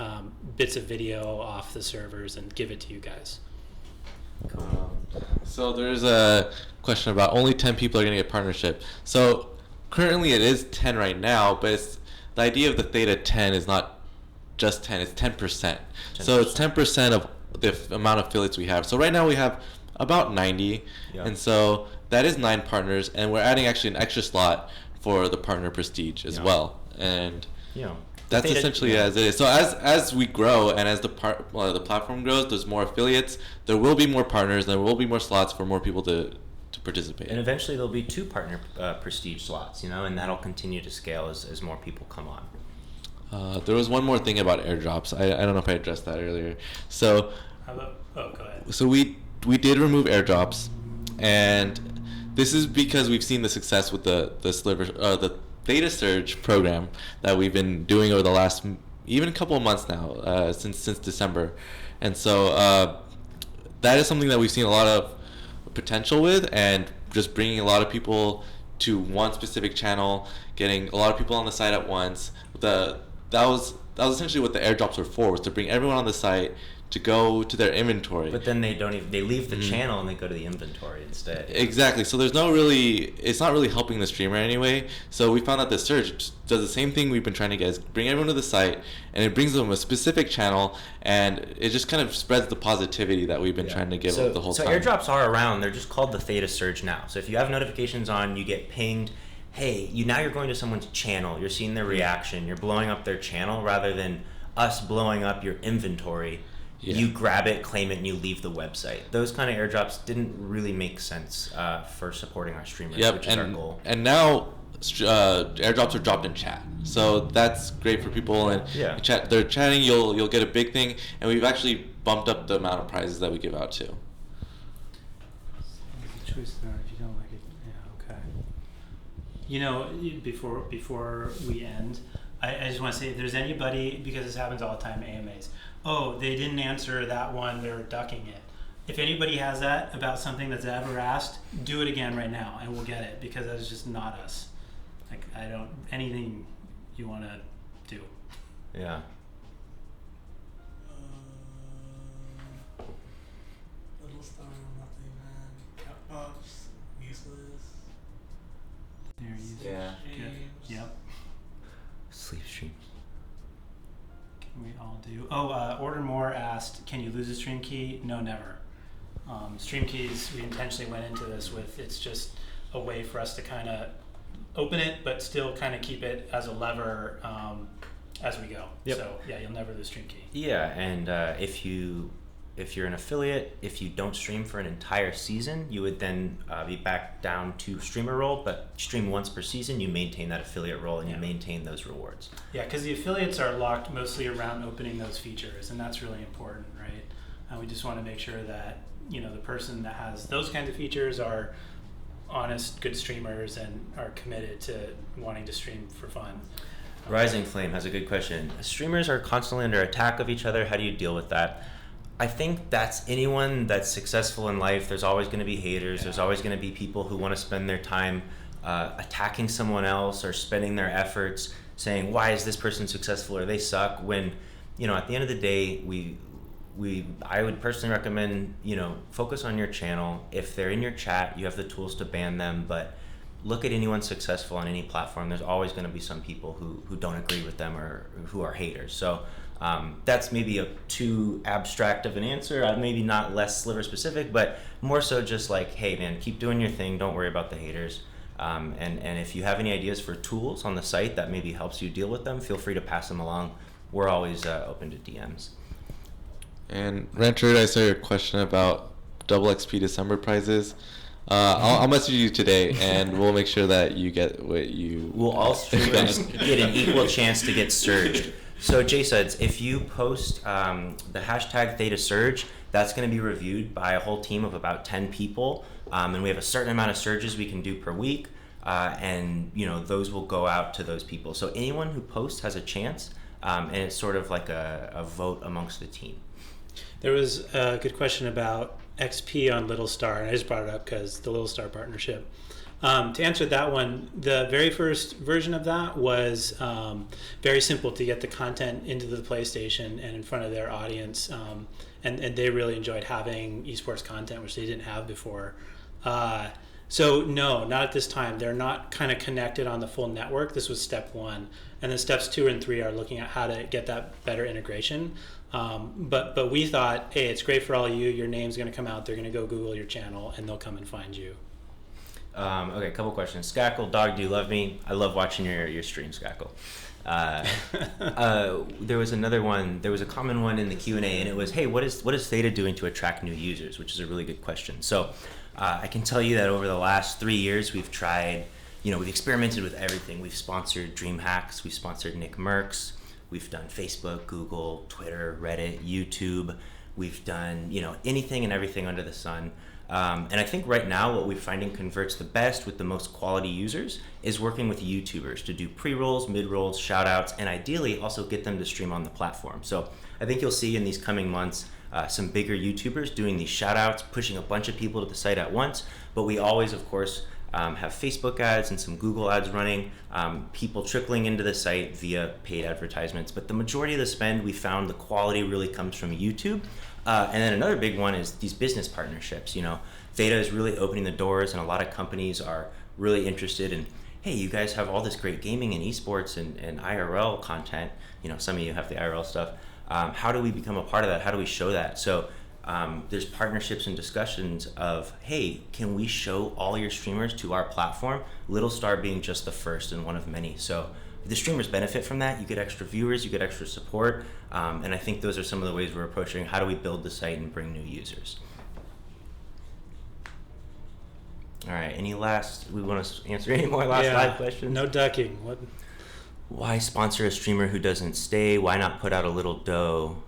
bits of video off the servers and give it to you guys. So there's a question about only 10 people are going to get partnership. So currently it is 10 right now, but the idea of the THETA 10 is not just 10, it's 10%. 10%. So it's 10% of the amount of affiliates we have. So right now we have about 90, and so that is 9 partners, and we're adding actually an extra slot for the partner prestige as well. And that's essentially as it is. So as we grow and as the platform grows, there's more affiliates, there will be more partners, there will be more slots for more people to participate. And eventually there'll be 2 partner prestige slots, and that'll continue to scale as more people come on. There was one more thing about airdrops. I don't know if I addressed that earlier. So go ahead. So we did remove airdrops, and this is because we've seen the success with the THETA Surge program that we've been doing over the last even a couple of months now, since December, and so that is something that we've seen a lot of potential with, and just bringing a lot of people to one specific channel, getting a lot of people on the site at once. That was essentially what the airdrops were for, was to bring everyone on the site to go to their inventory. But then they leave the channel and they go to the inventory instead. Exactly. So it's not really helping the streamer anyway. So we found that the Surge does the same thing we've been trying to get, is bring everyone to the site, and it brings them a specific channel, and it just kind of spreads the positivity that we've been trying to give the whole time. So airdrops are around. They're just called the THETA Surge now. So if you have notifications on, you get pinged. Hey, now you're going to someone's channel. You're seeing their reaction. You're blowing up their channel rather than us blowing up your inventory. Yeah. You grab it, claim it, and you leave the website. Those kind of airdrops didn't really make sense for supporting our streamers, which is our goal. And now airdrops are dropped in chat, so that's great for people. And they're chatting. You'll get a big thing, and we've actually bumped up the amount of prizes that we give out too. Choice there if you don't like it. Yeah, okay. Before we end, I just want to say, if there's anybody, because this happens all the time, AMAs. Oh, they didn't answer that one, they're ducking it. If anybody has that about something that's ever asked, do it again right now and we'll get it, because that is just not us. Like, anything you want to do. Yeah. Little Star, nothing, man. Cat Pops, useless. There you Yeah. Yep. Sleep streams. do. Order More asked, can you lose a stream key? No, never. Stream keys, we intentionally went into this with, it's just a way for us to kind of open it, but still kind of keep it as a lever as we go. Yep. So yeah, you'll never lose stream key. Yeah, and if you're an affiliate, if you don't stream for an entire season, you would then be back down to streamer role, but stream once per season, you maintain that affiliate role and you maintain those rewards. Yeah, because the affiliates are locked mostly around opening those features, and that's really important, right? And we just want to make sure that, you know, the person that has those kinds of features are honest, good streamers and are committed to wanting to stream for fun. Rising Flame has a good question. Streamers are constantly under attack of each other. How do you deal with that? I think that's anyone that's successful in life. There's always going to be haters. There's always going to be people who want to spend their time attacking someone else or spending their efforts saying, why is this person successful or they suck? When, you know, at the end of the day, I would personally recommend, you know, focus on your channel. If they're in your chat, you have the tools to ban them, but look at anyone successful on any platform. There's always going to be some people who don't agree with them or who are haters. So that's maybe a too abstract of an answer. Maybe not less sliver specific, but more so just like, hey man, keep doing your thing. Don't worry about the haters. And if you have any ideas for tools on the site that maybe helps you deal with them, feel free to pass them along. We're always open to DMs. And Rancher, I saw your question about double XP December prizes. I'll message you today, and we'll make sure that you get what you. We'll all streamers get an equal chance to get surged. So JSUDS, if you post the hashtag Theta Surge, that's going to be reviewed by a whole team of about 10 people, and we have a certain amount of surges we can do per week, and you know those will go out to those people. So anyone who posts has a chance, and it's sort of like a vote amongst the team. There was a good question about XP on Little Star, and I just brought it up because the Little Star partnership. To answer that one, the very first version of that was very simple to get the content into the PlayStation and in front of their audience, and they really enjoyed having esports content, which they didn't have before. So no, not at this time. They're not kind of connected on the full network. This was step one, and then steps 2 and 3 are looking at how to get that better integration. But we thought, hey, it's great for all of you. Your name's going to come out. They're going to go Google your channel, and they'll come and find you. Okay, a couple questions. Skackle, dog, do you love me? I love watching your stream, Skackle. There was another one. There was a common one in the Q&A, and it was, hey, what is Theta doing to attract new users? Which is a really good question. So I can tell you that over the last 3 years, we've tried, we've experimented with everything. We've sponsored DreamHacks. We've sponsored Nick Merckx. We've done Facebook, Google, Twitter, Reddit, YouTube. We've done, anything and everything under the sun. And I think right now what we're finding converts the best with the most quality users is working with YouTubers to do pre-rolls, mid-rolls, shout-outs, and ideally also get them to stream on the platform. So I think you'll see in these coming months some bigger YouTubers doing these shout-outs, pushing a bunch of people to the site at once. But we always, of course, have Facebook ads and some Google ads running, people trickling into the site via paid advertisements. But the majority of the spend, we found the quality really comes from YouTube. And then another big one is these business partnerships. Theta is really opening the doors, and a lot of companies are really interested in, hey, you guys have all this great gaming and esports and IRL content. Some of you have the IRL stuff. How do we become a part of that? How do we show that? So there's partnerships and discussions of, hey, can we show all your streamers to our platform? Little Star being just the first and one of many. So the streamers benefit from that. You get extra viewers, you get extra support, and I think those are some of the ways we're approaching how do we build the site and bring new users. All right, we want to answer any more live questions? No ducking. What? Why sponsor a streamer who doesn't stay? Why not put out a little dough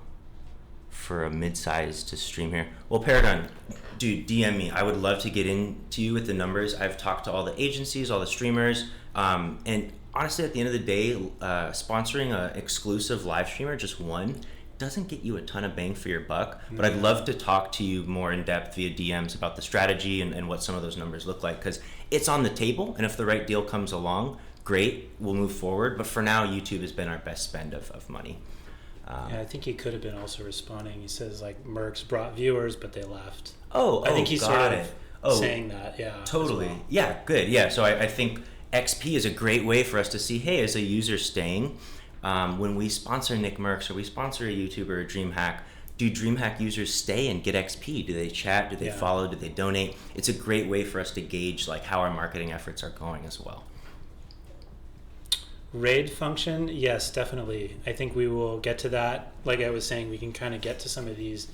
for a mid-size to stream here? Well, Paragon, dude, DM me. I would love to get into you with the numbers. I've talked to all the agencies, all the streamers, and honestly, at the end of the day, sponsoring an exclusive live streamer, just one, doesn't get you a ton of bang for your buck. But I'd love to talk to you more in depth via DMs about the strategy and what some of those numbers look like, because it's on the table, and if the right deal comes along, great, we'll move forward. But for now, YouTube has been our best spend of money. I think he could have been also responding. He says Merckx brought viewers, but they left. I think he's sort of saying that. Yeah, totally. well. Yeah, good. Yeah, so I think XP is a great way for us to see, hey, is a user staying? when we sponsor Nick Merckx or we sponsor a YouTuber or DreamHack, do DreamHack users stay and get XP? Do they chat? Do they follow? Do they donate? It's a great way for us to gauge like how our marketing efforts are going as well. Raid function, yes, definitely. I think we will get to that. Like I was saying, we can kind of get to some of these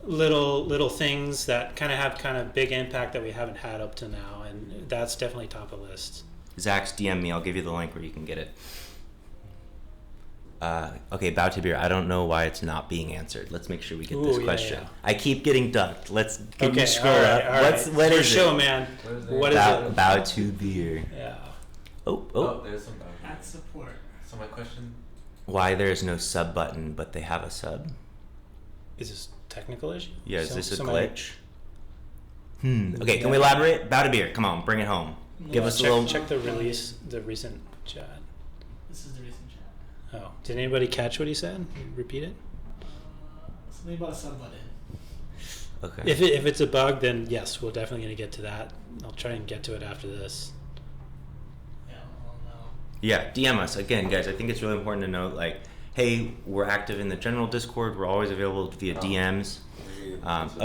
little things that kind of have kind of big impact that we haven't had up to now, and that's definitely top of list. Zach's DM me. I'll give you the link where you can get it. Okay, Bow to Beer. I don't know why it's not being answered. Let's make sure we get this question. I keep getting ducked. Let's scroll up. What is show, it? Man. What is it? Bow to Beer. Yeah. Oh, there's some At support. So my question: why there is no sub button, but they have a sub? Is this a technical issue? Yeah, is this a glitch? Okay, can we elaborate? Bow to Beer. Come on, bring it home. Give us a little. Check the recent chat. This is the recent chat. Oh, did anybody catch what he said? Repeat it. Something about a sub button. Okay. If it's a bug, then yes, we're definitely going to get to that. I'll try and get to it after this. Yeah, DM us. Again, guys, I think it's really important to note, like, hey, we're active in the general Discord. We're always available via DMs.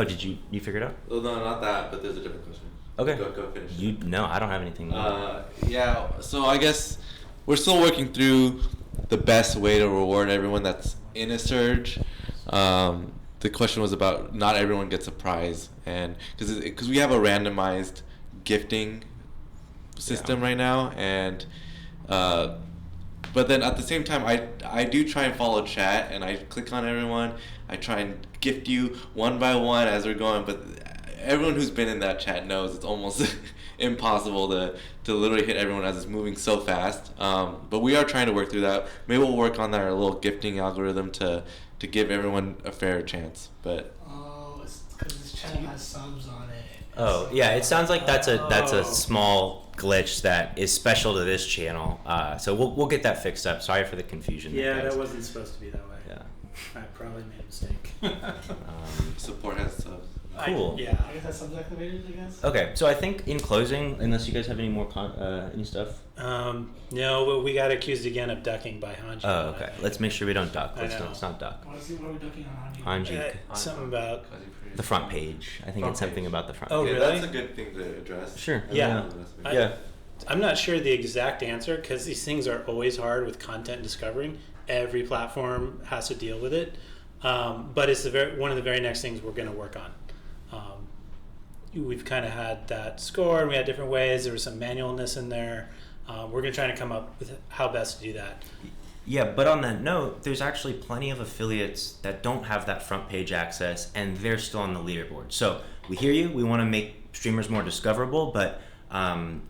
Did you figure it out? Well, no, not that, but there's a different question. Okay. Go finish. No, I don't have anything. Yeah, so I guess we're still working through the best way to reward everyone that's in a surge. The question was about not everyone gets a prize, and because we have a randomized gifting system right now, and but then at the same time, I do try and follow chat, and I click on everyone. I try and gift you one by one as we're going, but everyone who's been in that chat knows it's almost impossible to literally hit everyone as it's moving so fast. But we are trying to work through that. Maybe we'll work on our little gifting algorithm to give everyone a fair chance. But it's because this channel has subs on it. Oh, yeah, it sounds like that's a small glitch that is special to this channel. So we'll get that fixed up. Sorry for the confusion. Yeah, that wasn't supposed to be that way. Yeah. I probably made a mistake. support has subs. Cool. I guess that's subs activated, I guess. Okay, so I think in closing, unless you guys have any more any stuff. No, but we got accused again of ducking by Hanji. Oh, okay. Let's make sure we don't duck. Let's not duck. What are we ducking on Hanji? Hanji. Something about The front page. I think it's something about the front Oh, page. really? That's a good thing to address. Sure. Yeah. Yeah. I'm not sure the exact answer because these things are always hard with content discovering. Every platform has to deal with it. But it's one of the very next things we're going to work on. We've kind of had that score, and we had different ways. There was some manualness in there. We're going to try to come up with how best to do that. Yeah, but on that note, there's actually plenty of affiliates that don't have that front page access, and they're still on the leaderboard. So we hear you. We want to make streamers more discoverable, but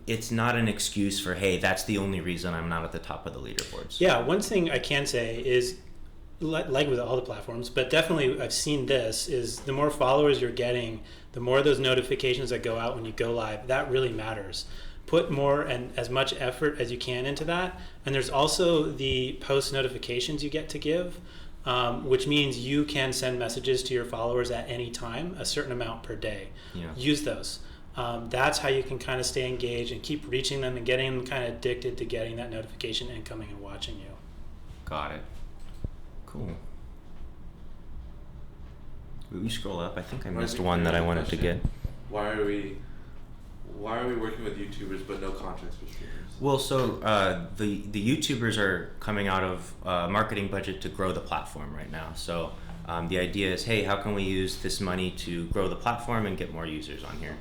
it's not an excuse for, hey, that's the only reason I'm not at the top of the leaderboards. Yeah, one thing I can say is, like with all the platforms, but definitely I've seen this, is the more followers you're getting, the more those notifications that go out when you go live, that really matters. Put more and as much effort as you can into that. And there's also the post notifications you get to give, which means you can send messages to your followers at any time, a certain amount per day. Yeah. Use those. That's how you can kind of stay engaged and keep reaching them and getting them kind of addicted to getting that notification and coming and watching you. Got it. Cool. Will you scroll up? I think I missed one that I wanted to get. Why are we working with YouTubers but no contracts with streamers? Well, so the YouTubers are coming out of marketing budget to grow the platform right now. So the idea is, hey, how can we use this money to grow the platform and get more users on here?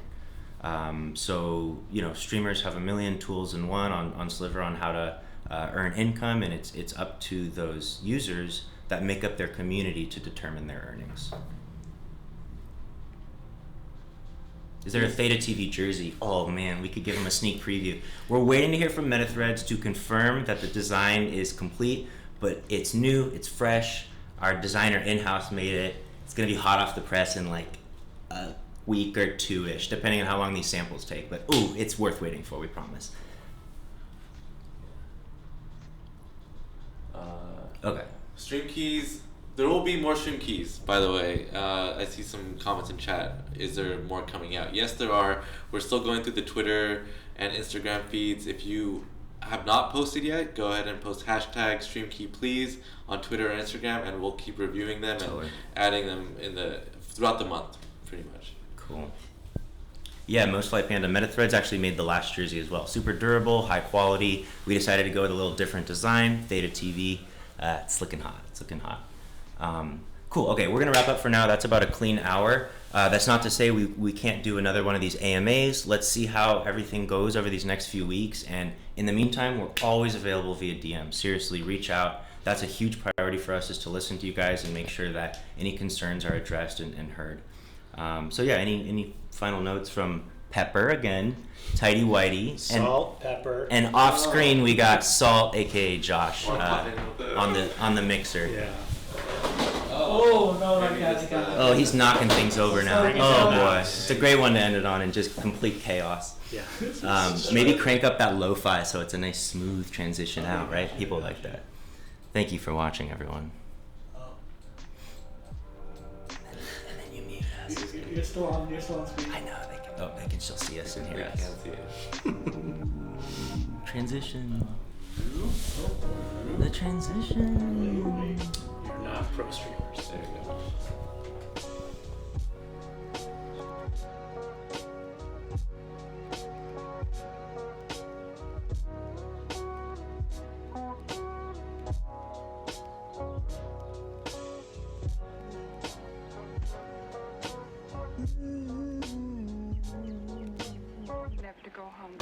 So streamers have a million tools in one on Sliver on how to earn income, and it's up to those users that make up their community to determine their earnings. Is there a THETA TV jersey? Oh man, we could give them a sneak preview. We're waiting to hear from MetaThreads to confirm that the design is complete, but it's new, it's fresh. Our designer in-house made it. It's gonna be hot off the press in like a week or two-ish, depending on how long these samples take. But ooh, it's worth waiting for, we promise. Okay. Stream keys. There will be more stream keys, by the way. I see some comments in chat. Is there more coming out? Yes, there are. We're still going through the Twitter and Instagram feeds. If you have not posted yet, go ahead and post hashtag StreamKeyPlease on Twitter and Instagram, and we'll keep reviewing them Totally. and adding them throughout the month, pretty much. Cool. Yeah, Most Flight Panda Metathreads actually made the last jersey as well. Super durable, high quality. We decided to go with a little different design. THETA TV. It's looking hot. It's looking hot. Cool. Okay, we're gonna wrap up for now. That's about a clean hour. That's not to say we can't do another one of these AMAs. Let's see how everything goes over these next few weeks. And in the meantime, we're always available via DM. Seriously, reach out. That's a huge priority for us, is to listen to you guys and make sure that any concerns are addressed and heard. So yeah, any final notes from Pepper again, Tidy Whitey, Salt, pepper. and off screen we got Salt, aka Josh, Wanna pop in with on the mixer. Yeah. Oh, no, that guy's got Oh, he's knocking things over now. Sorry. Oh boy, it's a great one to end it on, and just complete chaos. Yeah. Maybe crank up that lo-fi so it's a nice smooth transition out, right? People like that. Thank you for watching, everyone. And then you mute us. You're still on screen. I know they can still see us and hear I us. can't see it. Transition. The transition. You're not pro streamers. There we go. Never to go home.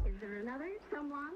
Is there another someone?